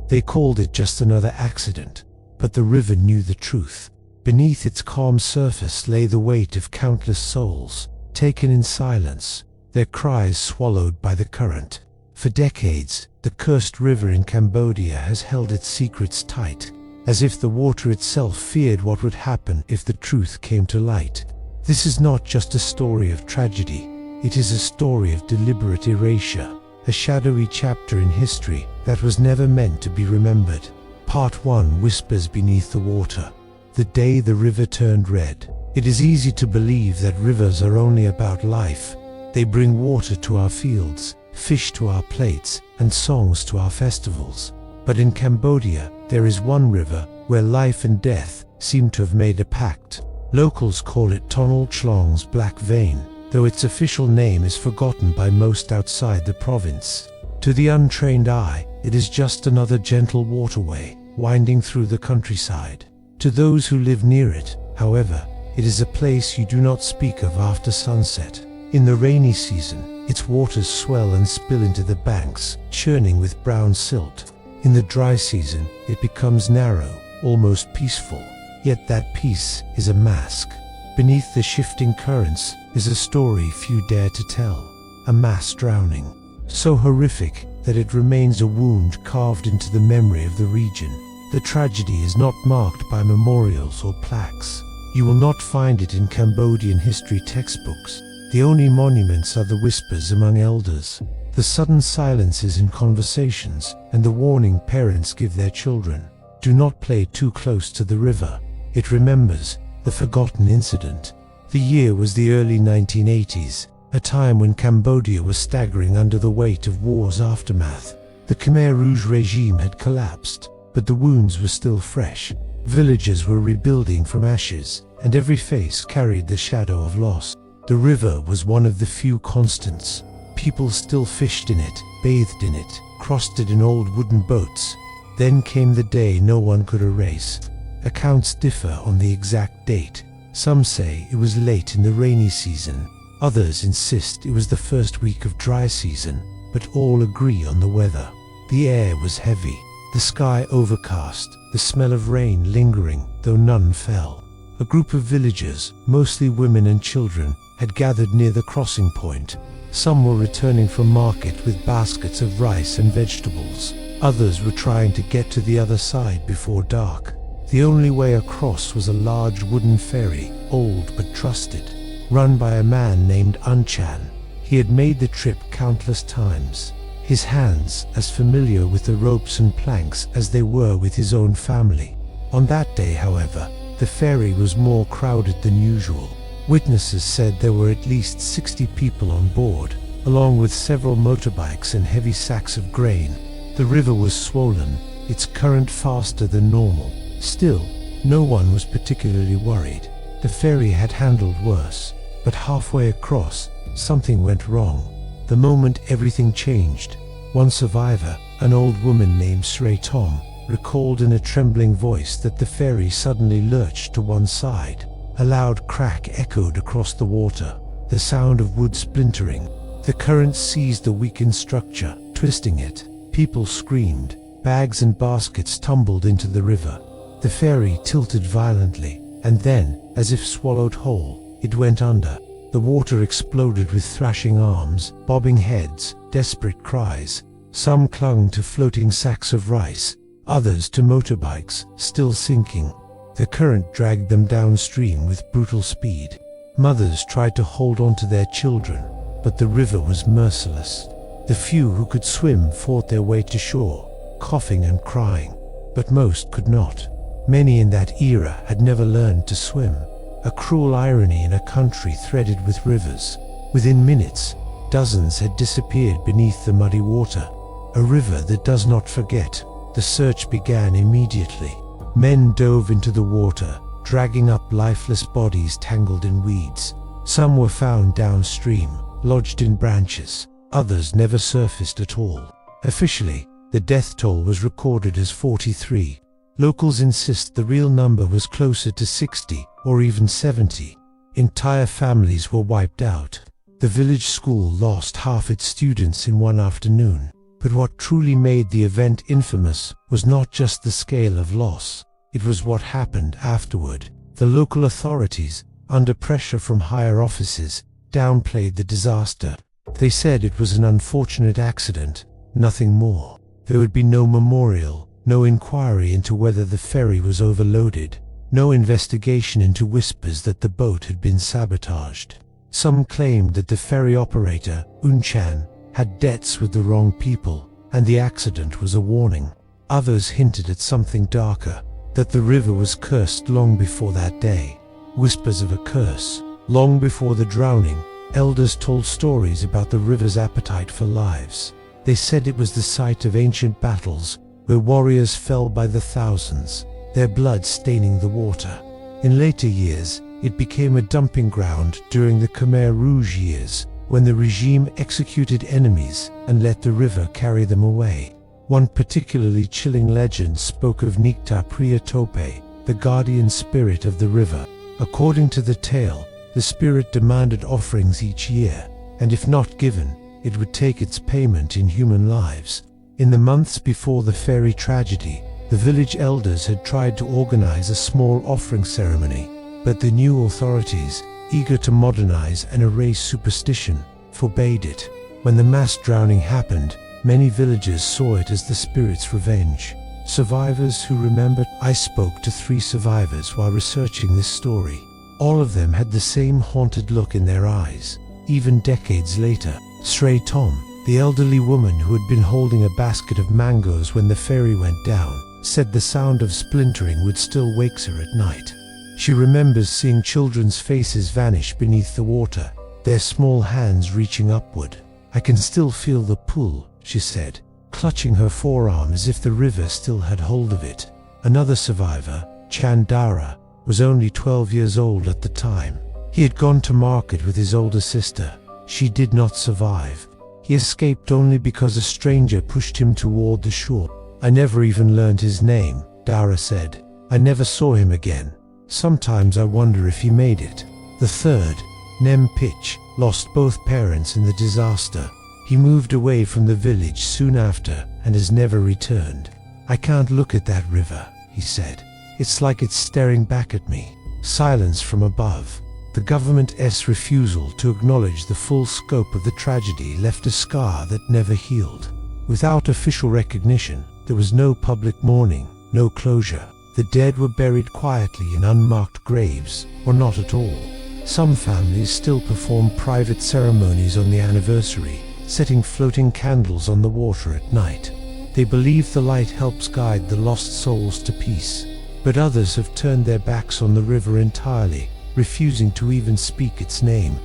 They called it just another accident, but the river knew the truth. Beneath its calm surface lay the weight of countless souls, taken in silence, their cries swallowed by the current. For decades, the cursed river in Cambodia has held its secrets tight, as if the water itself feared what would happen if the truth came to light. This is not just a story of tragedy, it is a story of deliberate erasure, a shadowy chapter in history that was never meant to be remembered. Part 1 whispers beneath the water. The day the river turned red. It is easy to believe that rivers are only about life. They bring water to our fields, fish to our plates, and songs to our festivals. But in Cambodia, there is one river where life and death seem to have made a pact. Locals call it Tonle Chlong's Black Vein, though its official name is forgotten by most outside the province. To the untrained eye, it is just another gentle waterway winding through the countryside. To those who live near it, however, it is a place you do not speak of after sunset. In the rainy season, its waters swell and spill into the banks, churning with brown silt. In the dry season, it becomes narrow, almost peaceful. Yet that peace is a mask. Beneath the shifting currents is a story few dare to tell. A mass drowning, so horrific that it remains a wound carved into the memory of the region. The tragedy is not marked by memorials or plaques. You will not find it in Cambodian history textbooks. The only monuments are the whispers among elders, the sudden silences in conversations, and the warning parents give their children. Do not play too close to the river. It remembers the forgotten incident. The year was the early 1980s, a time when Cambodia was staggering under the weight of war's aftermath. The Khmer Rouge regime had collapsed, but the wounds were still fresh. Villages were rebuilding from ashes, and every face carried the shadow of loss. The river was one of the few constants. People still fished in it, bathed in it, crossed it in old wooden boats. Then came the day no one could erase. Accounts differ on the exact date. Some say it was late in the rainy season. Others insist it was the first week of dry season, but all agree on the weather. The air was heavy, the sky overcast, the smell of rain lingering, though none fell. A group of villagers, mostly women and children, had gathered near the crossing point. Some were returning from market with baskets of rice and vegetables. Others were trying to get to the other side before dark. The only way across was a large wooden ferry, old but trusted, run by a man named Unchan. He had made the trip countless times, his hands as familiar with the ropes and planks as they were with his own family. On that day, however, the ferry was more crowded than usual. Witnesses said there were at least 60 people on board, along with several motorbikes and heavy sacks of grain. The river was swollen, its current faster than normal. Still, no one was particularly worried. The ferry had handled worse, but halfway across, something went wrong. The moment everything changed, one survivor, an old woman named Sray Tom, recalled in a trembling voice that the ferry suddenly lurched to one side. A loud crack echoed across the water, the sound of wood splintering. The current seized the weakened structure, twisting it. People screamed. Bags and baskets tumbled into the river. The ferry tilted violently, and then, as if swallowed whole, it went under. The water exploded with thrashing arms, bobbing heads, desperate cries. Some clung to floating sacks of rice, others to motorbikes, still sinking. The current dragged them downstream with brutal speed. Mothers tried to hold on to their children, but the river was merciless. The few who could swim fought their way to shore, coughing and crying, but most could not. Many in that era had never learned to swim, a cruel irony in a country threaded with rivers. Within minutes, dozens had disappeared beneath the muddy water, a river that does not forget. The search began immediately. Men dove into the water, dragging up lifeless bodies tangled in weeds. Some were found downstream, lodged in branches. Others never surfaced at all. Officially, the death toll was recorded as 43. Locals insist the real number was closer to 60 or even 70. Entire families were wiped out. The village school lost half its students in one afternoon. But what truly made the event infamous was not just the scale of loss. It was what happened afterward. The local authorities, under pressure from higher offices, downplayed the disaster. They said it was an unfortunate accident, nothing more. There would be no memorial, no inquiry into whether the ferry was overloaded, no investigation into whispers that the boat had been sabotaged. Some claimed that the ferry operator, Unchan, had debts with the wrong people, and the accident was a warning. Others hinted at something darker, that the river was cursed long before that day. Whispers of a curse. Long before the drowning, elders told stories about the river's appetite for lives. They said it was the site of ancient battles, where warriors fell by the thousands, their blood staining the water. In later years, it became a dumping ground during the Khmer Rouge years, when the regime executed enemies and let the river carry them away. One particularly chilling legend spoke of Nikta Priya Tope, the guardian spirit of the river. According to the tale, the spirit demanded offerings each year, and if not given, it would take its payment in human lives. In the months before the ferry tragedy, the village elders had tried to organize a small offering ceremony, but the new authorities, eager to modernize and erase superstition, forbade it. When the mass drowning happened, many villagers saw it as the spirit's revenge. Survivors who remembered. I spoke to 3 survivors while researching this story. All of them had the same haunted look in their eyes, even decades later. Srey Tom, the elderly woman who had been holding a basket of mangoes when the ferry went down, said the sound of splintering would still wake her at night. She remembers seeing children's faces vanish beneath the water, their small hands reaching upward. I can still feel the pull, she said, clutching her forearm as if the river still had hold of it. Another survivor, Chandara, was only 12 years old at the time. He had gone to market with his older sister. She did not survive. He escaped only because a stranger pushed him toward the shore. I never even learned his name, Dara said. I never saw him again. Sometimes I wonder if he made it. The third, Nem Pitch, lost both parents in the disaster. He moved away from the village soon after and has never returned. I can't look at that river, he said. It's like it's staring back at me. Silence from above. The government's refusal to acknowledge the full scope of the tragedy left a scar that never healed. Without official recognition, there was no public mourning, no closure. The dead were buried quietly in unmarked graves, or not at all. Some families still perform private ceremonies on the anniversary, setting floating candles on the water at night. They believe the light helps guide the lost souls to peace. But others have turned their backs on the river entirely, refusing to even speak its name.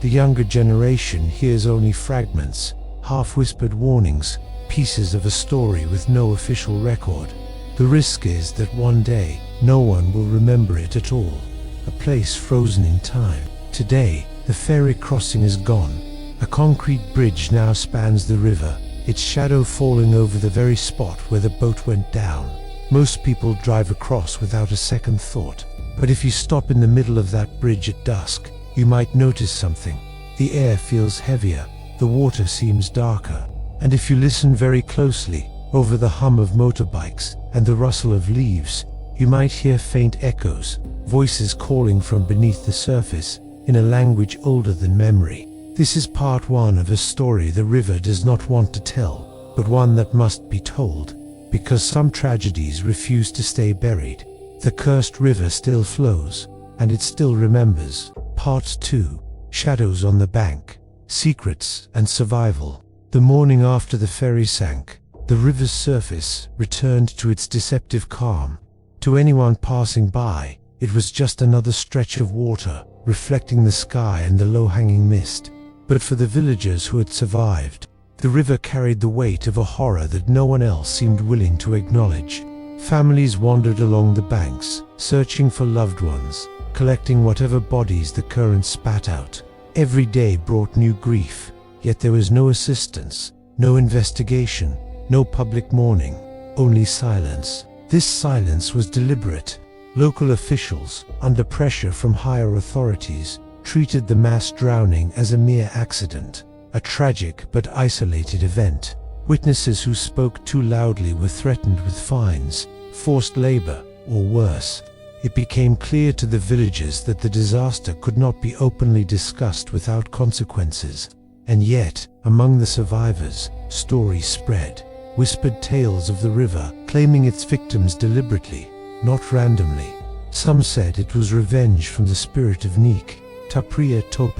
The younger generation hears only fragments, half-whispered warnings, pieces of a story with no official record. The risk is that one day, no one will remember it at all. A place frozen in time. Today, the ferry crossing is gone. A concrete bridge now spans the river, its shadow falling over the very spot where the boat went down. Most people drive across without a second thought. But if you stop in the middle of that bridge at dusk, you might notice something. The air feels heavier, the water seems darker, and if you listen very closely, over the hum of motorbikes and the rustle of leaves, you might hear faint echoes, voices calling from beneath the surface, in a language older than memory. This is part 1 of a story the river does not want to tell, but one that must be told, because some tragedies refuse to stay buried. The cursed river still flows, and it still remembers. Part 2, Shadows on the Bank, Secrets and Survival. The morning after the ferry sank, the river's surface returned to its deceptive calm. To anyone passing by, it was just another stretch of water, reflecting the sky and the low-hanging mist. But for the villagers who had survived, the river carried the weight of a horror that no one else seemed willing to acknowledge. Families wandered along the banks, searching for loved ones, collecting whatever bodies the current spat out. Every day brought new grief, yet there was no assistance, no investigation, no public mourning, only silence. This silence was deliberate. Local officials, under pressure from higher authorities, treated the mass drowning as a mere accident, a tragic but isolated event. Witnesses who spoke too loudly were threatened with fines, forced labor, or worse. It became clear to the villagers that the disaster could not be openly discussed without consequences. And yet, among the survivors, stories spread, whispered tales of the river, claiming its victims deliberately, not randomly. Some said it was revenge from the spirit of Nik, Tapriya Tope,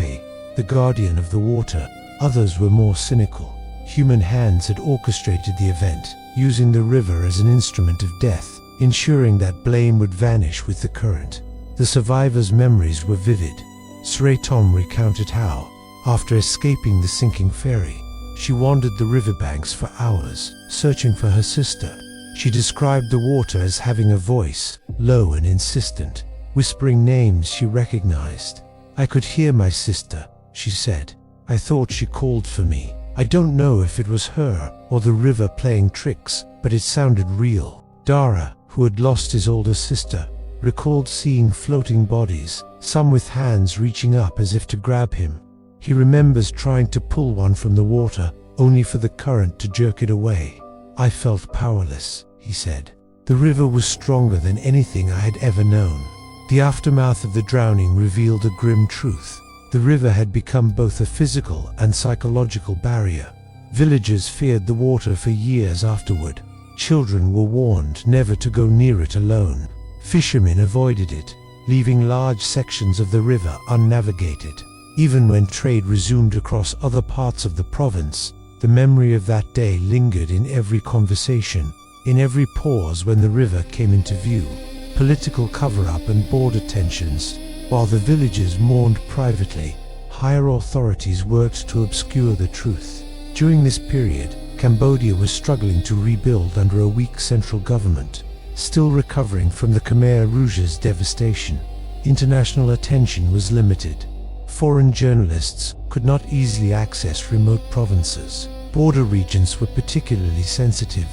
the guardian of the water. Others were more cynical. Human hands had orchestrated the event, using the river as an instrument of death, ensuring that blame would vanish with the current. The survivors' memories were vivid. Sre Tom recounted how, after escaping the sinking ferry, she wandered the riverbanks for hours, searching for her sister. She described the water as having a voice, low and insistent, whispering names she recognized. "I could hear my sister," she said. "I thought she called for me. I don't know if it was her or the river playing tricks, but it sounded real." Dara, who had lost his older sister, recalled seeing floating bodies, some with hands reaching up as if to grab him. He remembers trying to pull one from the water, only for the current to jerk it away. "I felt powerless," he said. "The river was stronger than anything I had ever known." The aftermath of the drowning revealed a grim truth. The river had become both a physical and psychological barrier. Villagers feared the water for years afterward. Children were warned never to go near it alone. Fishermen avoided it, leaving large sections of the river unnavigated. Even when trade resumed across other parts of the province, the memory of that day lingered in every conversation, in every pause when the river came into view. Political cover-up and border tensions. While the villagers mourned privately, higher authorities worked to obscure the truth. During this period, Cambodia was struggling to rebuild under a weak central government, still recovering from the Khmer Rouge's devastation. International attention was limited. Foreign journalists could not easily access remote provinces. Border regions were particularly sensitive.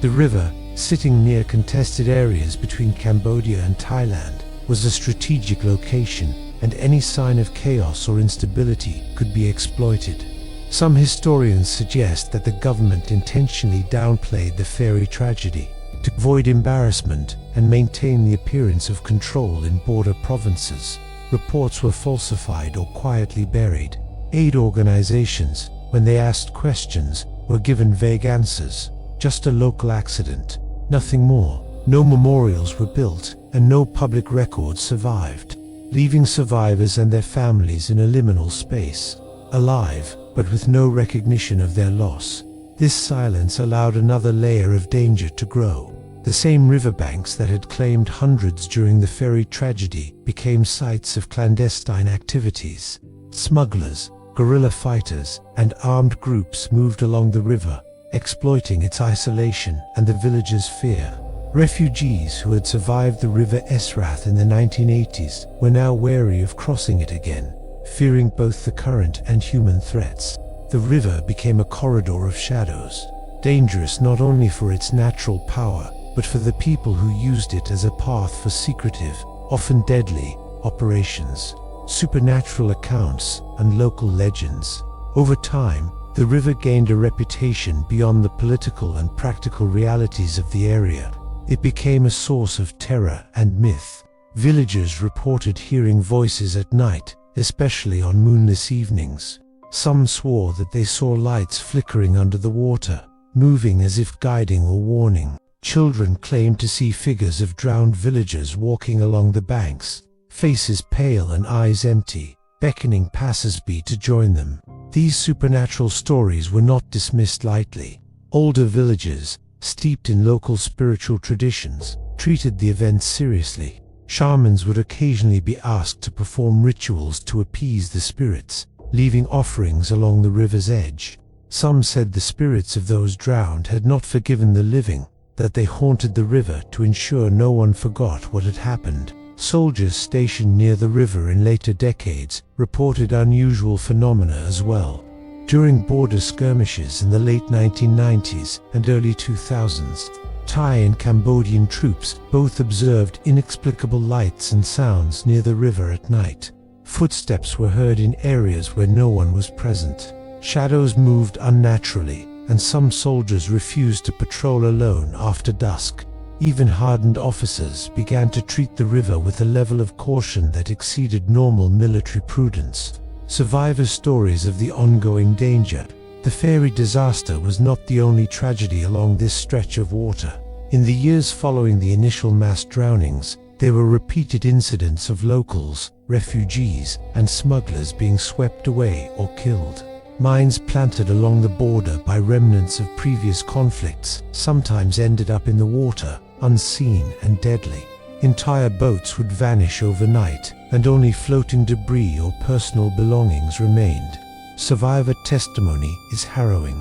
The river, sitting near contested areas between Cambodia and Thailand, was a strategic location, and any sign of chaos or instability could be exploited. Some historians suggest that the government intentionally downplayed the ferry tragedy to avoid embarrassment and maintain the appearance of control in border provinces. Reports were falsified or quietly buried. Aid organizations, when they asked questions, were given vague answers. Just a local accident, nothing more. No memorials were built, and no public records survived, leaving survivors and their families in a liminal space, alive, but with no recognition of their loss. This silence allowed another layer of danger to grow. The same riverbanks that had claimed hundreds during the ferry tragedy became sites of clandestine activities. Smugglers, guerrilla fighters, and armed groups moved along the river, exploiting its isolation and the villagers' fear. Refugees who had survived the river Esrath in the 1980s were now wary of crossing it again, fearing both the current and human threats. The river became a corridor of shadows, dangerous not only for its natural power, but for the people who used it as a path for secretive, often deadly, operations. Supernatural accounts, and local legends. Over time, the river gained a reputation beyond the political and practical realities of the area. It became a source of terror and myth. Villagers reported hearing voices at night, especially on moonless evenings. Some swore that they saw lights flickering under the water, moving as if guiding or warning. Children claimed to see figures of drowned villagers walking along the banks, faces pale and eyes empty, beckoning passers-by to join them. These supernatural stories were not dismissed lightly. Older villagers, steeped in local spiritual traditions, treated the event seriously. Shamans would occasionally be asked to perform rituals to appease the spirits, leaving offerings along the river's edge. Some said the spirits of those drowned had not forgiven the living, that they haunted the river to ensure no one forgot what had happened. Soldiers stationed near the river in later decades reported unusual phenomena as well. During border skirmishes in the late 1990s and early 2000s, Thai and Cambodian troops both observed inexplicable lights and sounds near the river at night. Footsteps were heard in areas where no one was present. Shadows moved unnaturally, and some soldiers refused to patrol alone after dusk. Even hardened officers began to treat the river with a level of caution that exceeded normal military prudence. Survivors' stories of the ongoing danger. The ferry disaster was not the only tragedy along this stretch of water. In the years following the initial mass drownings, there were repeated incidents of locals, refugees, and smugglers being swept away or killed. Mines planted along the border by remnants of previous conflicts sometimes ended up in the water, unseen and deadly. Entire boats would vanish overnight, and only floating debris or personal belongings remained. Survivor testimony is harrowing.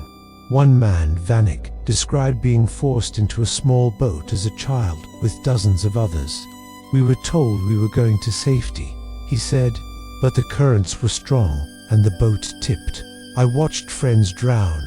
One man, Vanik, described being forced into a small boat as a child with dozens of others. "We were told we were going to safety," he said, "but the currents were strong and the boat tipped. I watched friends drown.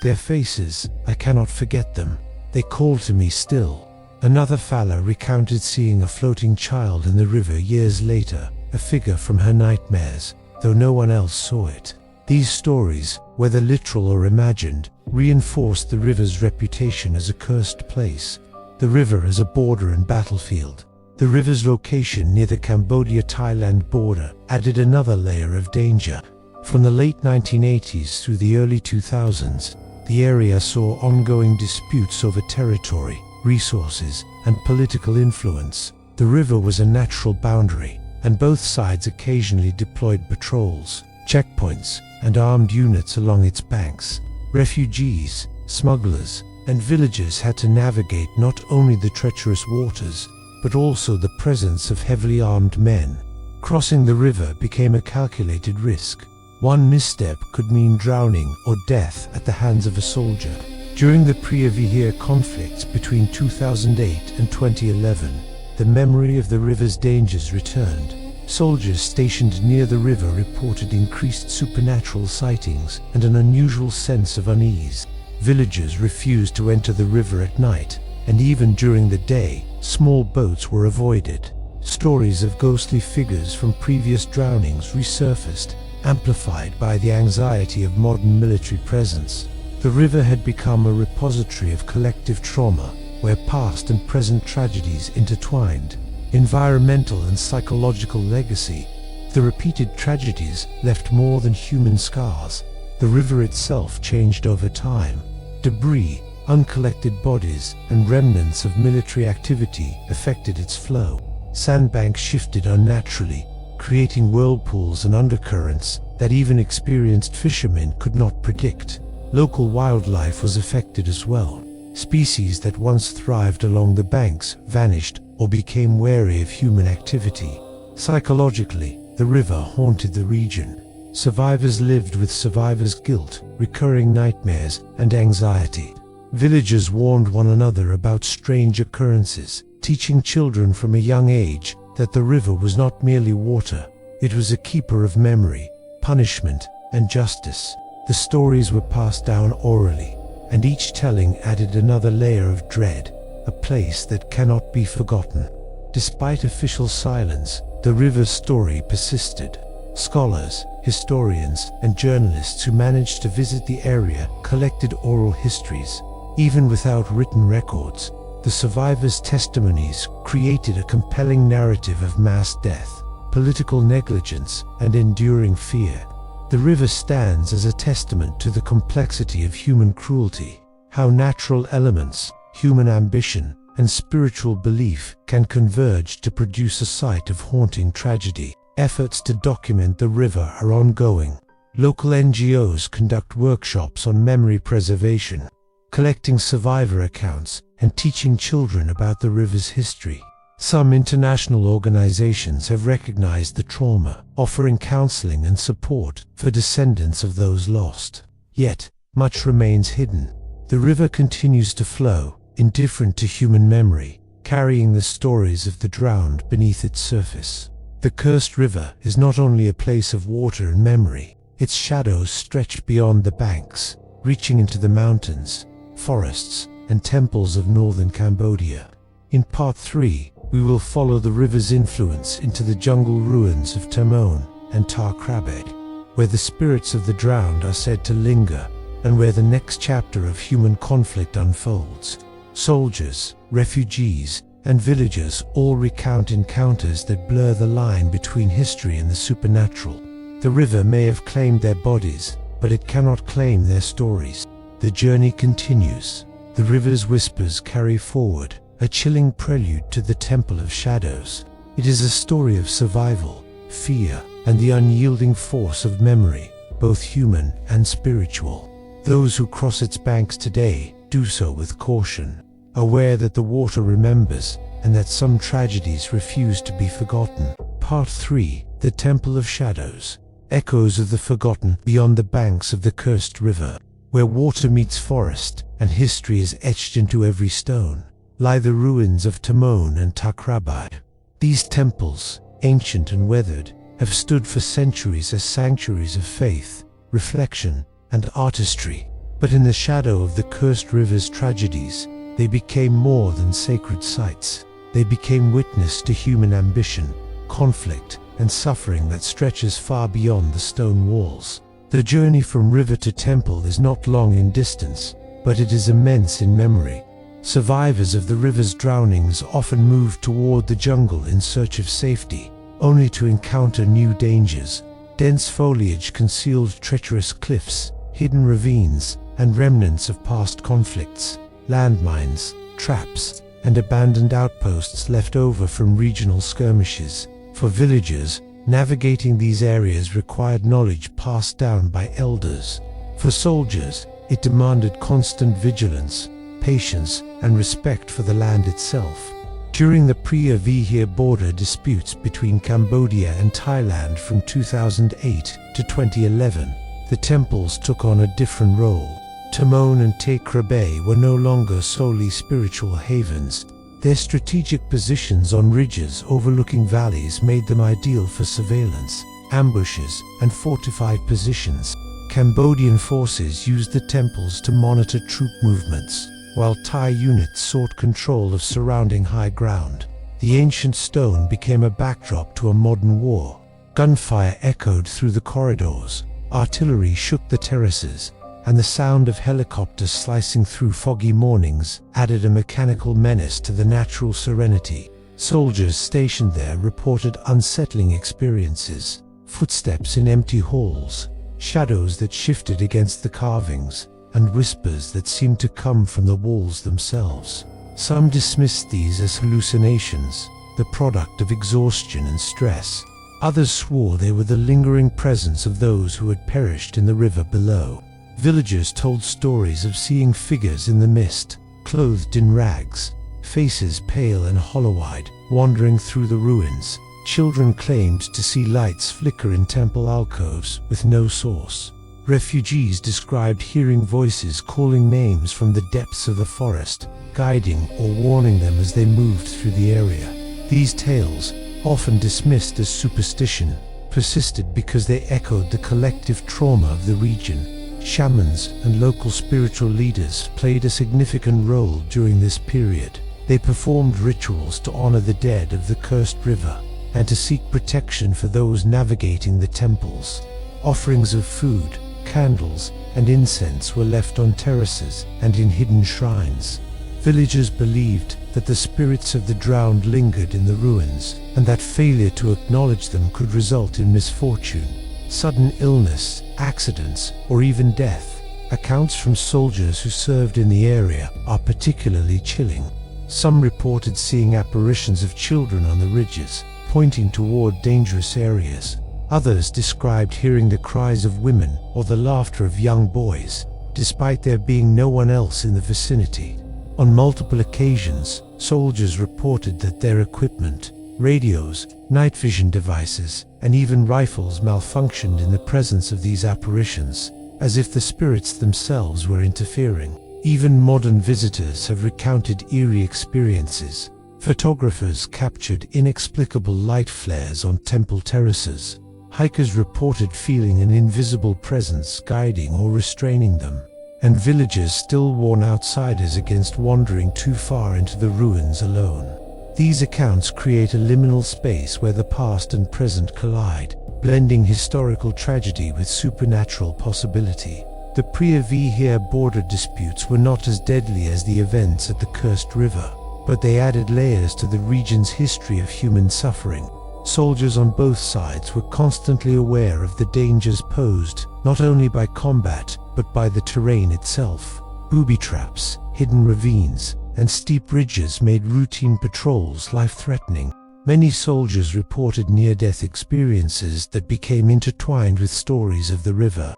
Their faces, I cannot forget them. They call to me still." Another Fala recounted seeing a floating child in the river years later, a figure from her nightmares, though no one else saw it. These stories, whether literal or imagined, reinforced the river's reputation as a cursed place. The river as a border and battlefield. The river's location near the Cambodia-Thailand border added another layer of danger. From the late 1980s through the early 2000s, the area saw ongoing disputes over territory, resources, and political influence. The river was a natural boundary, and both sides occasionally deployed patrols, checkpoints, and armed units along its banks. Refugees, smugglers, and villagers had to navigate not only the treacherous waters, but also the presence of heavily armed men. Crossing the river became a calculated risk. One misstep could mean drowning or death at the hands of a soldier. During the pre-Refugee conflicts between 2008 and 2011, the memory of the river's dangers returned. Soldiers stationed near the river reported increased supernatural sightings and an unusual sense of unease. Villagers refused to enter the river at night, and even during the day, small boats were avoided. Stories of ghostly figures from previous drownings resurfaced, amplified by the anxiety of modern military presence. The river had become a repository of collective trauma, where past and present tragedies intertwined. Environmental and psychological legacy. The repeated tragedies left more than human scars. The river itself changed over time. Debris, uncollected bodies, and remnants of military activity affected its flow. Sandbanks shifted unnaturally, creating whirlpools and undercurrents that even experienced fishermen could not predict. Local wildlife was affected as well. Species that once thrived along the banks vanished or became wary of human activity. Psychologically, the river haunted the region. Survivors lived with survivors' guilt, recurring nightmares, and anxiety. Villagers warned one another about strange occurrences, teaching children from a young age that the river was not merely water. It was a keeper of memory, punishment, and justice. The stories were passed down orally, and each telling added another layer of dread, a place that cannot be forgotten. Despite official silence, the river's story persisted. Scholars, historians, and journalists who managed to visit the area collected oral histories. Even without written records, the survivors' testimonies created a compelling narrative of mass death, political negligence, and enduring fear. The river stands as a testament to the complexity of human cruelty, how natural elements, human ambition, and spiritual belief can converge to produce a site of haunting tragedy. Efforts to document the river are ongoing. Local NGOs conduct workshops on memory preservation, collecting survivor accounts and teaching children about the river's history. Some international organizations have recognized the trauma, offering counseling and support for descendants of those lost. Yet, much remains hidden. The river continues to flow, indifferent to human memory, carrying the stories of the drowned beneath its surface. The cursed river is not only a place of water and memory, its shadows stretch beyond the banks, reaching into the mountains, forests, and temples of northern Cambodia. In Part 3, we will follow the river's influence into the jungle ruins of Tamon and Ta Krabet, where the spirits of the drowned are said to linger, and where the next chapter of human conflict unfolds. Soldiers, refugees, and villagers all recount encounters that blur the line between history and the supernatural. The river may have claimed their bodies, but it cannot claim their stories. The journey continues. The river's whispers carry forward, a chilling prelude to the Temple of Shadows. It is a story of survival, fear, and the unyielding force of memory, both human and spiritual. Those who cross its banks today do so with caution, aware that the water remembers and that some tragedies refuse to be forgotten. Part 3: The Temple of Shadows. Echoes of the forgotten beyond the banks of the cursed river, where water meets forest and history is etched into every stone, lie the ruins of Timon and Takrabad. These temples, ancient and weathered, have stood for centuries as sanctuaries of faith, reflection, and artistry. But in the shadow of the cursed river's tragedies, they became more than sacred sites. They became witness to human ambition, conflict, and suffering that stretches far beyond the stone walls. The journey from river to temple is not long in distance, but it is immense in memory. Survivors of the river's drownings often move toward the jungle in search of safety, only to encounter new dangers. Dense foliage concealed treacherous cliffs, hidden ravines, and remnants of past conflicts, landmines, traps, and abandoned outposts left over from regional skirmishes. For villagers, navigating these areas required knowledge passed down by elders. For soldiers, it demanded constant vigilance, patience, and respect for the land itself. During the pre-Avihir border disputes between Cambodia and Thailand from 2008 to 2011, the temples took on a different role. Timon and Takrabad were no longer solely spiritual havens. Their strategic positions on ridges overlooking valleys made them ideal for surveillance, ambushes, and fortified positions. Cambodian forces used the temples to monitor troop movements, while Thai units sought control of surrounding high ground. The ancient stone became a backdrop to a modern war. Gunfire echoed through the corridors, artillery shook the terraces, and the sound of helicopters slicing through foggy mornings added a mechanical menace to the natural serenity. Soldiers stationed there reported unsettling experiences: footsteps in empty halls, shadows that shifted against the carvings, and whispers that seemed to come from the walls themselves. Some dismissed these as hallucinations, the product of exhaustion and stress. Others swore they were the lingering presence of those who had perished in the river below. Villagers told stories of seeing figures in the mist, clothed in rags, faces pale and hollow-eyed, wandering through the ruins. Children claimed to see lights flicker in temple alcoves with no source. Refugees described hearing voices calling names from the depths of the forest, guiding or warning them as they moved through the area. These tales, often dismissed as superstition, persisted because they echoed the collective trauma of the region. Shamans and local spiritual leaders played a significant role during this period. They performed rituals to honor the dead of the cursed river and to seek protection for those navigating the temples. Offerings of food, candles, and incense were left on terraces and in hidden shrines. Villagers believed that the spirits of the drowned lingered in the ruins, and that failure to acknowledge them could result in misfortune, sudden illness, accidents, or even death. Accounts from soldiers who served in the area are particularly chilling. Some reported seeing apparitions of children on the ridges, pointing toward dangerous areas. Others described hearing the cries of women or the laughter of young boys, despite there being no one else in the vicinity. On multiple occasions, soldiers reported that their equipment, radios, night vision devices, and even rifles malfunctioned in the presence of these apparitions, as if the spirits themselves were interfering. Even modern visitors have recounted eerie experiences. Photographers captured inexplicable light flares on temple terraces. Hikers reported feeling an invisible presence guiding or restraining them. And villagers still warn outsiders against wandering too far into the ruins alone. These accounts create a liminal space where the past and present collide, blending historical tragedy with supernatural possibility. The pre-Khmer border disputes were not as deadly as the events at the Cursed River, but they added layers to the region's history of human suffering. Soldiers on both sides were constantly aware of the dangers posed, not only by combat, but by the terrain itself. Booby traps, hidden ravines, and steep ridges made routine patrols life-threatening. Many soldiers reported near-death experiences that became intertwined with stories of the river's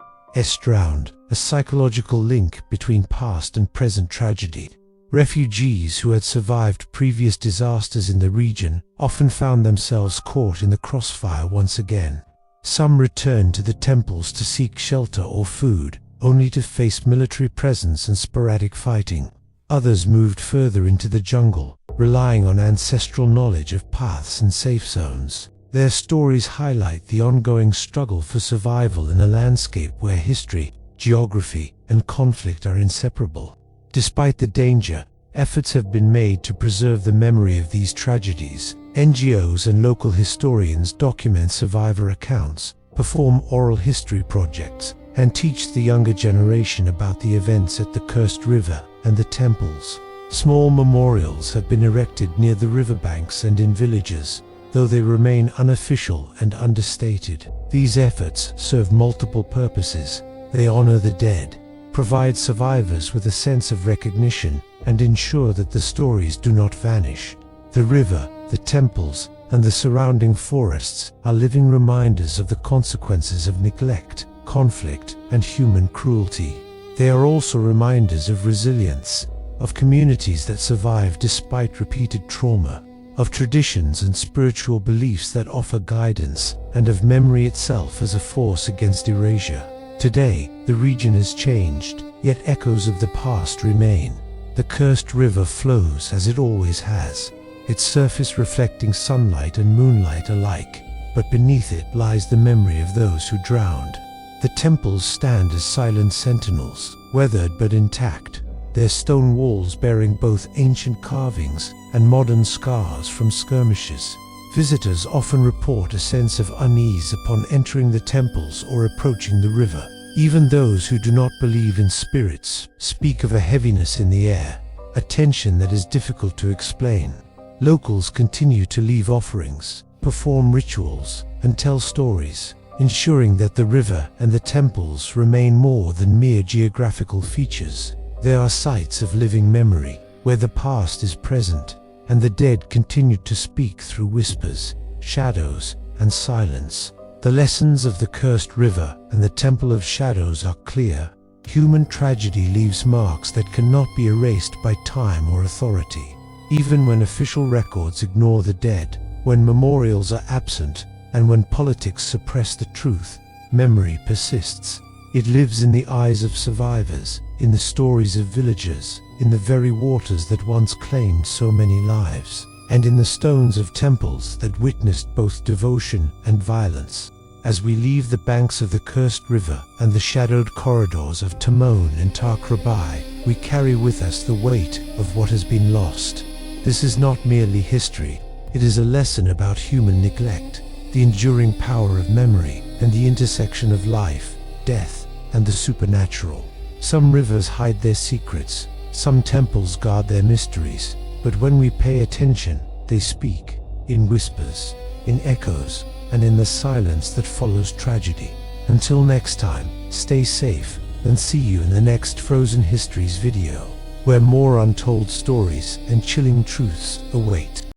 drowned, a psychological link between past and present tragedy. Refugees who had survived previous disasters in the region often found themselves caught in the crossfire once again. Some returned to the temples to seek shelter or food, only to face military presence and sporadic fighting. Others moved further into the jungle, relying on ancestral knowledge of paths and safe zones. Their stories highlight the ongoing struggle for survival in a landscape where history, geography, and conflict are inseparable. Despite the danger, efforts have been made to preserve the memory of these tragedies. NGOs and local historians document survivor accounts, perform oral history projects, and teach the younger generation about the events at the Cursed River and the temples. Small memorials have been erected near the riverbanks and in villages, though they remain unofficial and understated. These efforts serve multiple purposes. They honor the dead, provide survivors with a sense of recognition, and ensure that the stories do not vanish. The river, the temples, and the surrounding forests are living reminders of the consequences of neglect, conflict, and human cruelty. They are also reminders of resilience, of communities that survive despite repeated trauma, of traditions and spiritual beliefs that offer guidance, and of memory itself as a force against erasure. Today, the region has changed, yet echoes of the past remain. The Cursed River flows as it always has, its surface reflecting sunlight and moonlight alike, but beneath it lies the memory of those who drowned. The temples stand as silent sentinels, weathered but intact, their stone walls bearing both ancient carvings and modern scars from skirmishes. Visitors often report a sense of unease upon entering the temples or approaching the river. Even those who do not believe in spirits speak of a heaviness in the air, a tension that is difficult to explain. Locals continue to leave offerings, perform rituals, and tell stories, ensuring that the river and the temples remain more than mere geographical features. They are sites of living memory, where the past is present, and the dead continue to speak through whispers, shadows, and silence. The lessons of the Cursed River and the Temple of Shadows are clear. Human tragedy leaves marks that cannot be erased by time or authority. Even when official records ignore the dead, when memorials are absent, and when politics suppress the truth, memory persists. It lives in the eyes of survivors, in the stories of villagers, in the very waters that once claimed so many lives, and in the stones of temples that witnessed both devotion and violence. As we leave the banks of the Cursed River and the shadowed corridors of Timon and Takrabai, we carry with us the weight of what has been lost. This is not merely history, it is a lesson about human neglect, the enduring power of memory, and the intersection of life, death, and the supernatural. Some rivers hide their secrets, some temples guard their mysteries, but when we pay attention, they speak, in whispers, in echoes, and in the silence that follows tragedy. Until next time, stay safe, and see you in the next Frozen Histories video, where more untold stories and chilling truths await.